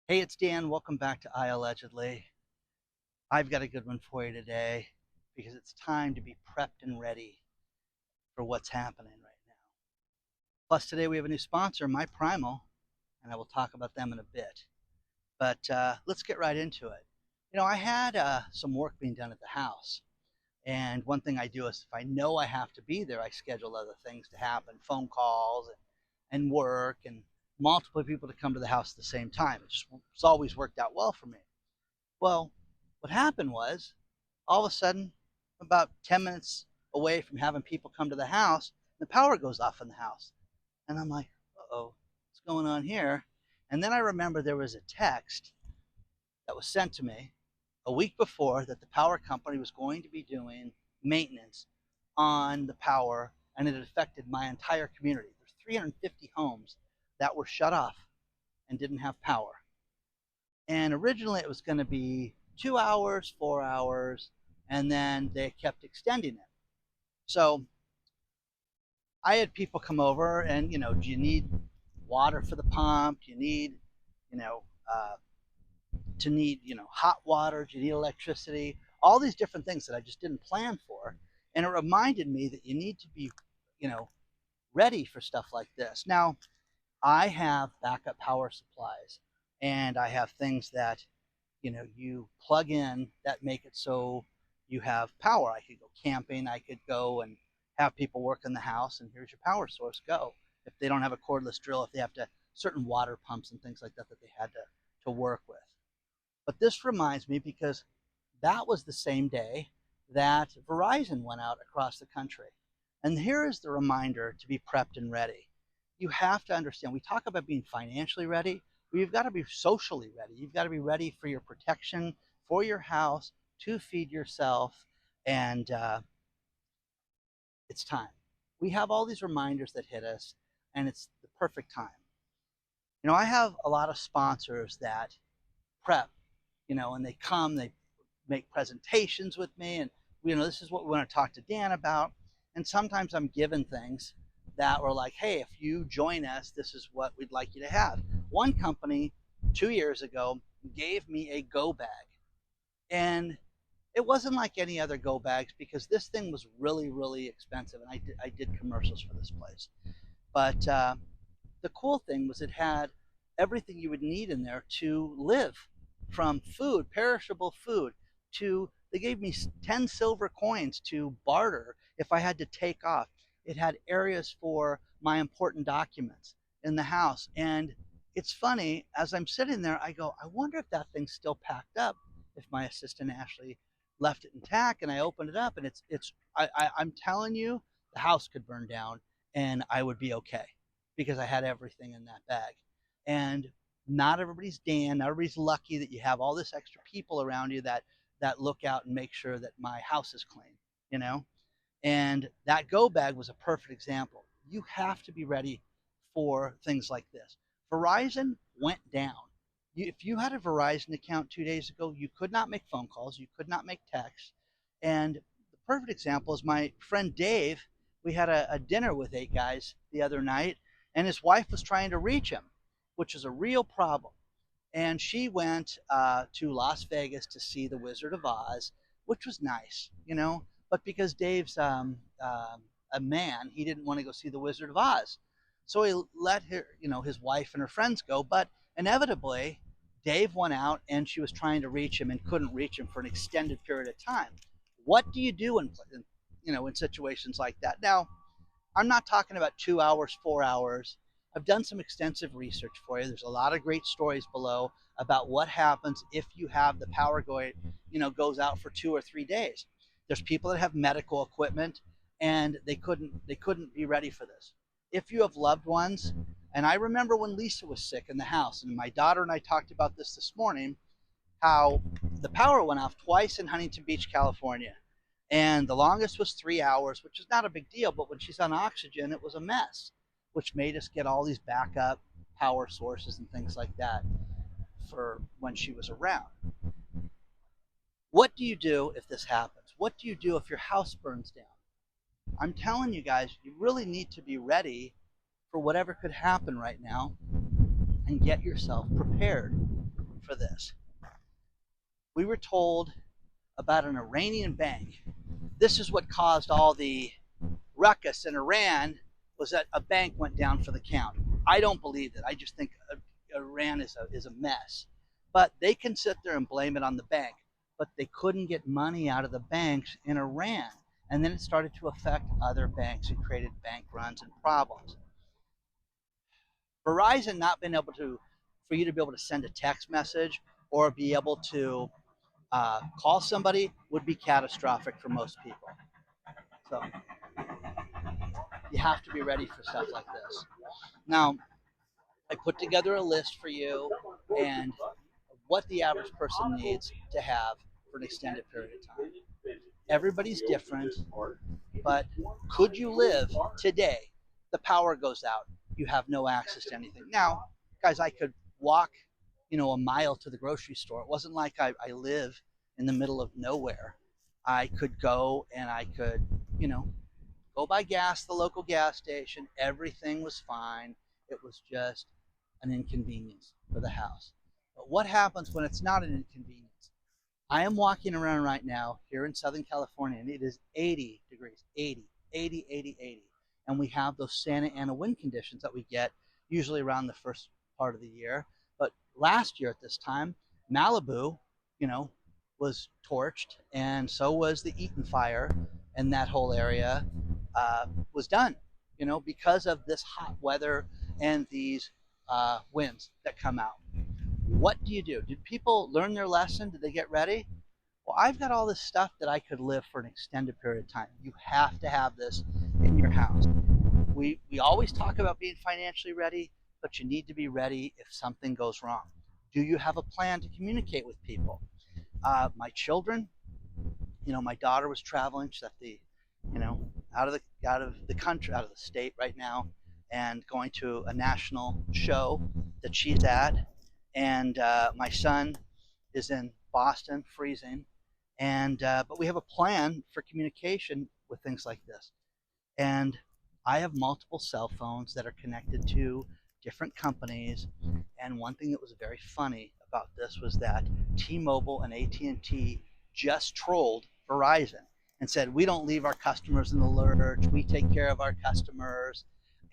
Hey, it's Dan. Welcome back to iAllegedly. I've got a good one for you today because it's time to be prepped and ready for what's happening right now. Plus, today we have a new sponsor, my Primal, and I will talk about them in a bit. But let's get right into it. I had some work being done at the house. And one thing I do is if I know I have to be there, I schedule other things to happen, phone calls and work and multiple people to come to the house at the same time. It's always worked out well for me. Well, what happened was all of a sudden, about 10 minutes away from having people come to the house, the power goes off in the house. And I'm like, uh-oh, what's going on here? And then I remember there was a text that was sent to me a week before that the power company was going to be doing maintenance on the power, and it had affected my entire community. There's 350 homes that were shut off and didn't have power. And originally it was going to be 2 hours, 4 hours, and then they kept extending it. So I had people come over and, do you need water for the pump? Do you need, you know, uh, hot water? Do you need electricity? All these different things that I just didn't plan for. And it reminded me that you need to be, you know, ready for stuff like this. Now, I have backup power supplies and I have things that you plug in that make it so you have power. I could go camping, I could go and have people work in the house, and here's your power source, go. If they don't have a cordless drill, if they have to, certain water pumps and things like that that they had to work with. But this reminds me because that was the same day that Verizon went out across the country. And here is the reminder to be prepped and ready. You have to understand, we talk about being financially ready, but you've got to be socially ready. You've got to be ready for your protection, for your house, to feed yourself, and it's time. We have all these reminders that hit us, and it's the perfect time. I have a lot of sponsors that prep, and they come, they make presentations with me, and this is what we want to talk to Dan about. And sometimes I'm given things that were like, hey, if you join us, this is what we'd like you to have. One company 2 years ago gave me a go bag, and it wasn't like any other go bags because this thing was really, really expensive, and I did commercials for this place. But the cool thing was it had everything you would need in there to live, from food, perishable food, to they gave me 10 silver coins to barter if I had to take off. It had areas for my important documents in the house. And it's funny, as I'm sitting there, I go, I wonder if that thing's still packed up, if my assistant Ashley left it intact. And I opened it up, and I'm telling you, the house could burn down and I would be okay because I had everything in that bag. And not everybody's Dan, not everybody's lucky that you have all this extra people around you that look out and make sure that my house is clean, you know? And that go bag was a perfect example. You have to be ready for things like this. Verizon went down. If you had a Verizon account 2 days ago, you could not make phone calls, you could not make texts. And the perfect example is my friend Dave. We had a dinner with 8 guys the other night, and his wife was trying to reach him, which is a real problem. And she went to Las Vegas to see The Wizard of Oz, which was nice, But because Dave's a man, he didn't want to go see The Wizard of Oz, so he let his wife and her friends go. But inevitably, Dave went out, and she was trying to reach him and couldn't reach him for an extended period of time. What do you do in situations like that? Now, I'm not talking about 2 hours, 4 hours. I've done some extensive research for you. There's a lot of great stories below about what happens if you have the power goes out for 2 or 3 days. There's people that have medical equipment, and they couldn't be ready for this. If you have loved ones, and I remember when Lisa was sick in the house, and my daughter and I talked about this morning, how the power went off twice in Huntington Beach, California. And the longest was 3 hours, which is not a big deal, but when she's on oxygen, it was a mess, which made us get all these backup power sources and things like that for when she was around. What do you do if this happens? What do you do if your house burns down? I'm telling you guys, you really need to be ready for whatever could happen right now and get yourself prepared. for this. We were told about an Iranian bank. This is what caused all the ruckus in Iran, was that a bank went down for the count. I don't believe it. I just think Iran is a mess. But they can sit there and blame it on the bank, but they couldn't get money out of the banks in Iran. And then it started to affect other banks and created bank runs and problems. Verizon not being able to, for you to be able to send a text message or be able to call somebody would be catastrophic for most people. So you have to be ready for stuff like this. Now, I put together a list for you and what the average person needs to have for an extended period of time. Everybody's different, but could you live today? The power goes out. You have no access to anything. Now, guys, I could walk, a mile to the grocery store. It wasn't like I live in the middle of nowhere. I could go and I could, go buy gas at the local gas station. Everything was fine. It was just an inconvenience for the house. But what happens when it's not an inconvenience? I am walking around right now here in Southern California, and it is 80 degrees, 80, 80, 80, 80. And we have those Santa Ana wind conditions that we get usually around the first part of the year. But last year at this time, Malibu, was torched, and so was the Eaton fire, and that whole area was done, because of this hot weather and these winds that come out. What do you do? Did people learn their lesson? Did they get ready? Well, I've got all this stuff that I could live for an extended period of time. You have to have this in your house. We always talk about being financially ready, but you need to be ready if something goes wrong. Do you have a plan to communicate with people? My children, my daughter was traveling. She's at the, out of the country, out of the state right now, and going to a national show that she's at. And my son is in Boston, freezing. And but we have a plan for communication with things like this. And I have multiple cell phones that are connected to different companies. And one thing that was very funny about this was that T-Mobile and AT&T just trolled Verizon and said, we don't leave our customers in the lurch. We take care of our customers,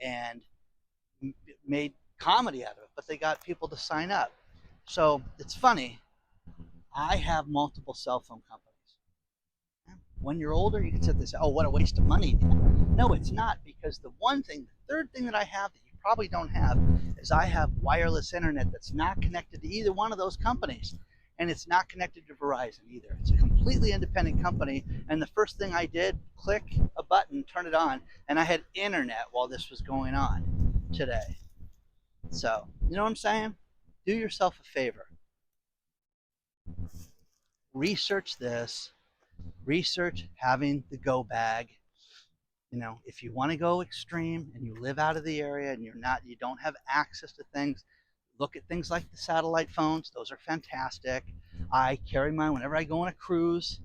and made comedy out of it, but they got people to sign up. So it's funny. I have multiple cell phone companies. When you're older, you can sit there and say, oh, what a waste of money. No, it's not, because the third thing that I have that you probably don't have is I have wireless internet that's not connected to either one of those companies. And it's not connected to Verizon either. It's a completely independent company. And the first thing I did, click a button, turn it on, and I had internet while this was going on today. So, you know what I'm saying? Do yourself a favor. Research this. Research having the go bag. If you want to go extreme and you live out of the area and you don't have access to things, look at things like the satellite phones. Those are fantastic. I carry mine whenever I go on a cruise.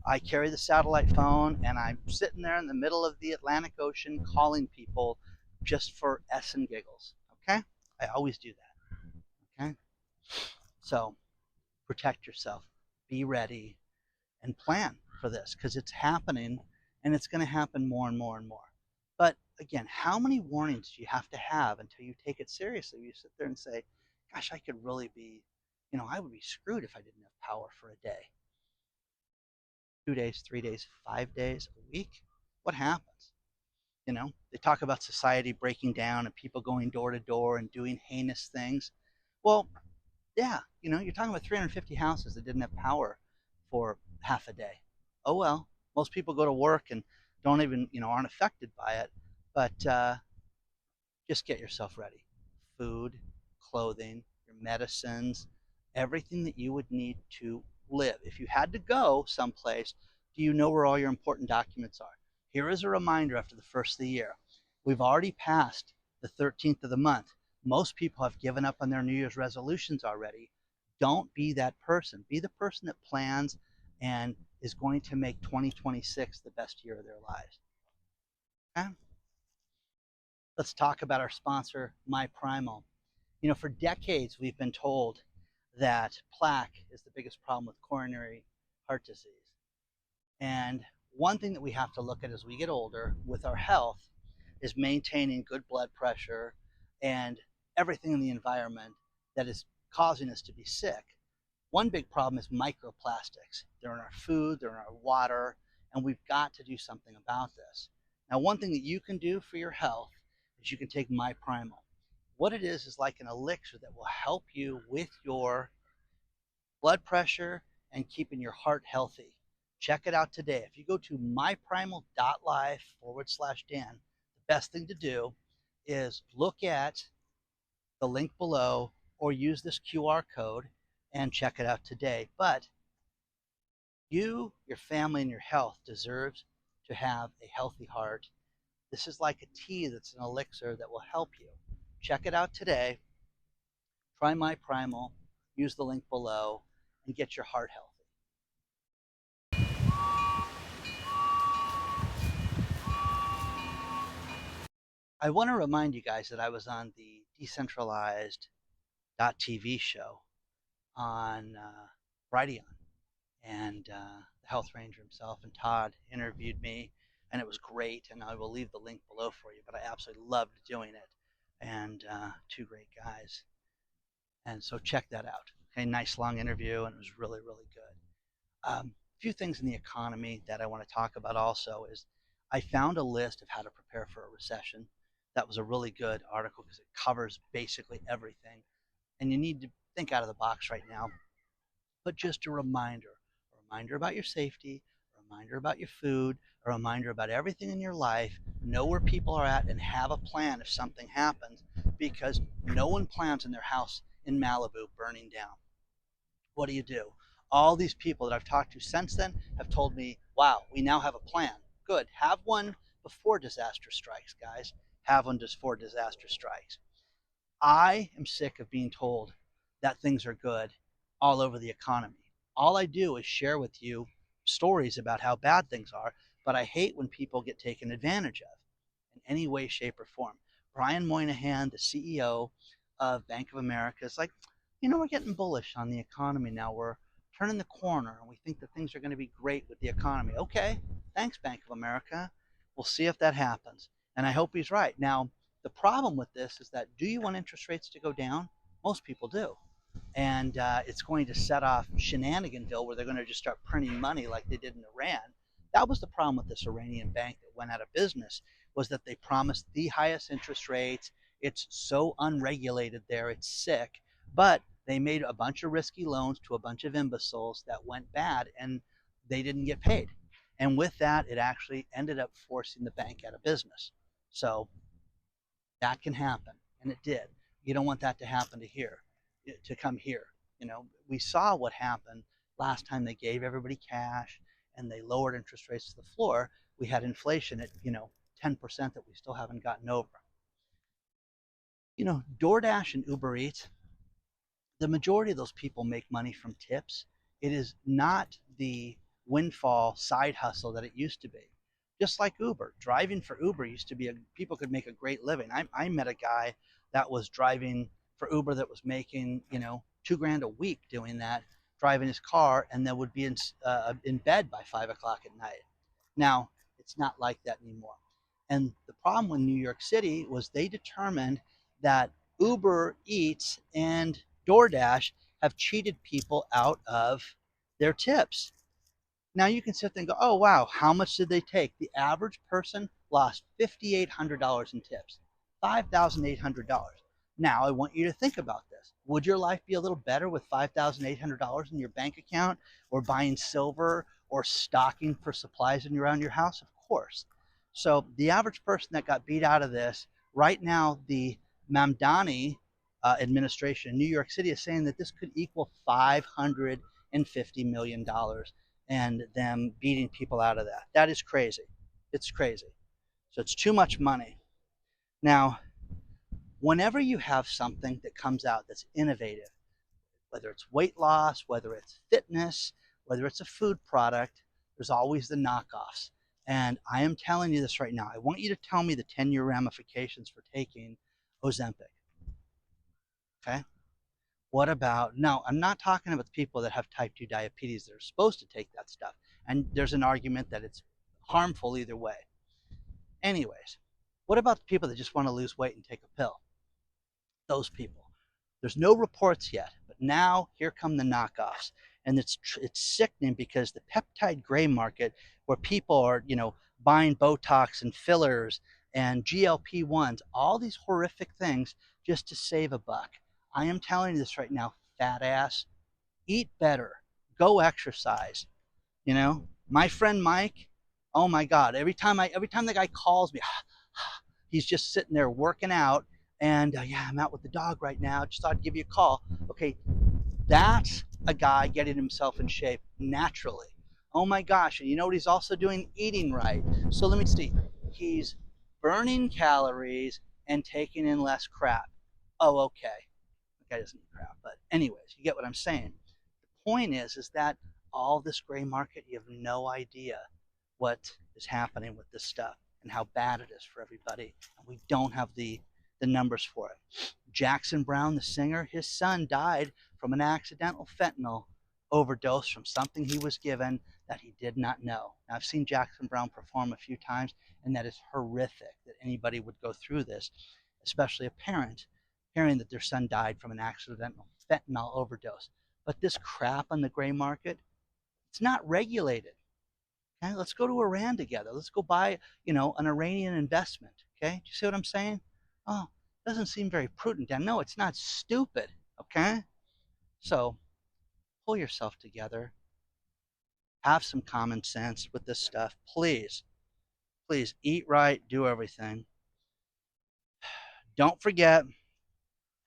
I carry the satellite phone, and I'm sitting there in the middle of the Atlantic Ocean calling people just for S and giggles. Okay? I always do that. Okay? So protect yourself. Be ready and plan for this, because it's happening, and it's going to happen more and more and more. But again, how many warnings do you have to have until you take it seriously? You sit there and say, gosh, I could really be, I would be screwed if I didn't have power for a day. 2 days, 3 days, 5 days, a week? What happens? They talk about society breaking down and people going door to door and doing heinous things. Well, yeah, you're talking about 350 houses that didn't have power for half a day. Oh well, most people go to work and don't even, aren't affected by it. But just get yourself ready. Food, clothing, your medicines, everything that you would need to live. If you had to go someplace, do you know where all your important documents are? Here is a reminder after the first of the year. We've already passed the 13th of the month. Most people have given up on their New Year's resolutions already. Don't be that person. Be the person that plans and is going to make 2026 the best year of their lives. Okay? Let's talk about our sponsor, Primal. For decades we've been told that plaque is the biggest problem with coronary heart disease. And one thing that we have to look at as we get older with our health is maintaining good blood pressure and everything in the environment that is causing us to be sick. One big problem is microplastics. They're in our food, they're in our water, and we've got to do something about this. Now, one thing that you can do for your health is you can take my Primal. What it is like an elixir that will help you with your blood pressure and keeping your heart healthy. Check it out today. If you go to myprimal.life/Dan, the best thing to do is look at the link below or use this QR code and check it out today. But you, your family, and your health deserves to have a healthy heart. This is like a tea that's an elixir that will help you. Check it out today. Try my Primal, use the link below, and get your heart healthy. I want to remind you guys that I was on the decentralized.tv show on Verizon, and the health ranger himself and Todd interviewed me, and it was great, and I will leave the link below for you, but I absolutely loved doing it, and two great guys, and so check that out. Okay, nice long interview, and it was really, really good. A few things in the economy that I want to talk about also is I found a list of how to prepare for a recession. That was a really good article because it covers basically everything. And you need to think out of the box right now. But just a reminder about your safety, a reminder about your food, a reminder about everything in your life. Know where people are at and have a plan if something happens, because no one plans in their house in Malibu burning down. What do? All these people that I've talked to since then have told me, wow, we now have a plan. Good. Have one before disaster strikes, guys. Have one before disaster strikes. I am sick of being told that things are good all over the economy. All I do is share with you stories about how bad things are, but I hate when people get taken advantage of in any way, shape, or form. Brian Moynihan, the CEO of Bank of America, is like, we're getting bullish on the economy now. We're turning the corner, and we think that things are going to be great with the economy. Okay, thanks, Bank of America. We'll see if that happens. And I hope he's right. Now, the problem with this is that, do you want interest rates to go down? Most people do. And it's going to set off Shenaniganville, where they're going to just start printing money like they did in Iran. That was the problem with this Iranian bank that went out of business, was that they promised the highest interest rates. It's so unregulated there, it's sick. But they made a bunch of risky loans to a bunch of imbeciles that went bad, and they didn't get paid. And with that, it actually ended up forcing the bank out of business. So that can happen, and it did. You don't want that to happen to come here. We saw what happened last time they gave everybody cash and they lowered interest rates to the floor. We had inflation at 10% that we still haven't gotten over. DoorDash and Uber Eats, the majority of those people make money from tips. It is not the windfall side hustle that it used to be. Just like Uber, driving for Uber used to be people could make a great living. I met a guy that was driving for Uber that was making $2,000 a week doing that, driving his car, and then would be in bed by 5 o'clock at night. Now it's not like that anymore. And the problem in New York City was they determined that Uber Eats and DoorDash have cheated people out of their tips. Now you can sit there and go, oh, wow, how much did they take? The average person lost $5,800 in tips, $5,800. Now I want you to think about this. Would your life be a little better with $5,800 in your bank account, or buying silver, or stocking for supplies around your house? Of course. So the average person that got beat out of this, right now the Mamdani administration in New York City is saying that this could equal $550 million, and them beating people out of that. That is crazy. It's crazy. So it's too much money. Now, whenever you have something that comes out that's innovative, whether it's weight loss, whether it's fitness, whether it's a food product, there's always the knockoffs. And I am telling you this right now. I want you to tell me the 10-year ramifications for taking Ozempic. Okay? What about, no, I'm not talking about the people that have type 2 diabetes that are supposed to take that stuff. And there's an argument that it's harmful either way. Anyways, what about the people that just want to lose weight and take a pill? Those people. There's no reports yet, but now here come the knockoffs. And it's sickening because the peptide gray market, where people are, buying Botox and fillers and GLP-1s, all these horrific things just to save a buck. I am telling you this right now, fat ass, eat better, go exercise. My friend Mike, oh my God, every time the guy calls me, he's just sitting there working out, and yeah, I'm out with the dog right now. Just thought I'd give you a call. Okay, that's a guy getting himself in shape naturally. Oh my gosh, and you know what he's also doing? Eating right. So let me see. He's burning calories and taking in less crap. Oh, okay. The guy doesn't eat crap, but anyways, you get what I'm saying. The point is that all this gray market, you have no idea what is happening with this stuff and how bad it is for everybody. And we don't have the numbers for it. Jackson Browne, the singer, his son died from an accidental fentanyl overdose from something he was given that he did not know. Now, I've seen Jackson Browne perform a few times, and that is horrific that anybody would go through this, especially a parent hearing that their son died from an accidental fentanyl overdose. But this crap on the gray market, it's not regulated. Okay, let's go to Iran together. Let's go buy, an Iranian investment. Okay, do you see what I'm saying? Oh, doesn't seem very prudent. And no, it's not stupid. Okay, so pull yourself together. Have some common sense with this stuff, please. Please eat right, do everything. Don't forget,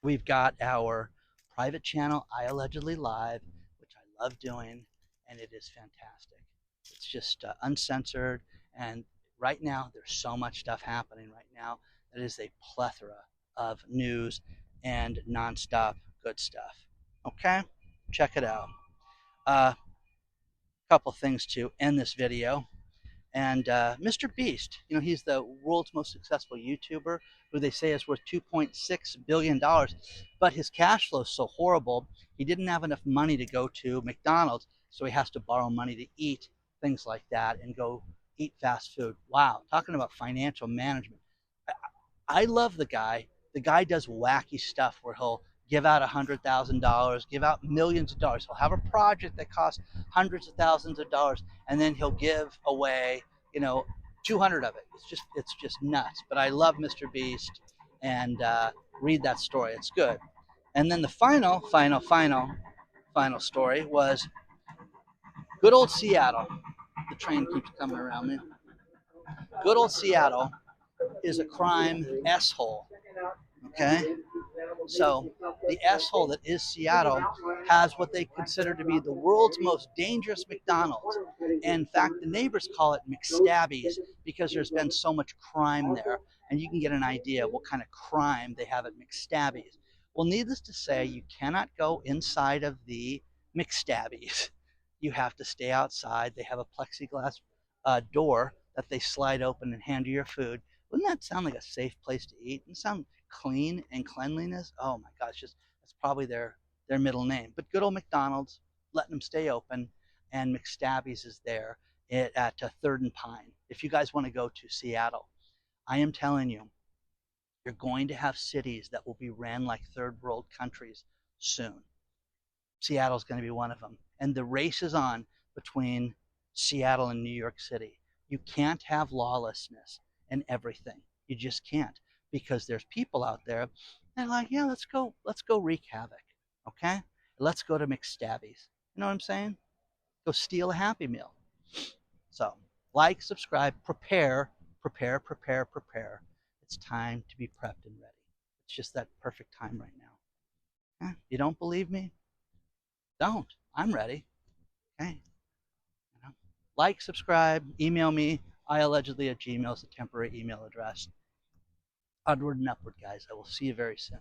we've got our private channel, iAllegedly Live, which I love doing, and it is fantastic. It's just uncensored, and right now there's so much stuff happening right now. It is a plethora of news and nonstop good stuff. Okay, check it out. A couple things to end this video. And Mr. Beast, he's the world's most successful YouTuber, who they say is worth $2.6 billion. But his cash flow is so horrible, he didn't have enough money to go to McDonald's, so he has to borrow money to eat things like that and go eat fast food. Wow, talking about financial management. I love the guy. The guy does wacky stuff where he'll give out $100,000, give out millions of dollars. He'll have a project that costs hundreds of thousands of dollars, and then he'll give away, 200 of it. It's just nuts. But I love Mr. Beast, and read that story. It's good. And then the final story was good old Seattle. The train keeps coming around me. Good old Seattle is a crime S-hole. Okay? So the S-hole that is Seattle has what they consider to be the world's most dangerous McDonald's. And in fact, the neighbors call it McStabbies because there's been so much crime there. And you can get an idea of what kind of crime they have at McStabbies. Well, needless to say, you cannot go inside of the McStabbies. You have to stay outside. They have a plexiglass door that they slide open and hand you your food. Wouldn't that sound like a safe place to eat? Doesn't it sound clean and cleanliness? Oh my gosh, that's probably their middle name. But good old McDonald's, letting them stay open, and McStabbies is there at 3rd and Pine. If you guys want to go to Seattle, I am telling you, you're going to have cities that will be ran like third world countries soon. Seattle's going to be one of them. And the race is on between Seattle and New York City. You can't have lawlessness in everything. You just can't, because there's people out there that are like, yeah, let's go wreak havoc. Okay? Let's go to McStabbies. You know what I'm saying? Go steal a Happy Meal. So, like, subscribe, prepare. It's time to be prepped and ready. It's just that perfect time right now. You don't believe me? Don't. I'm ready. Okay? Like, subscribe, email me. iAllegedly@gmail is the temporary email address. Onward and upward, guys. I will see you very soon.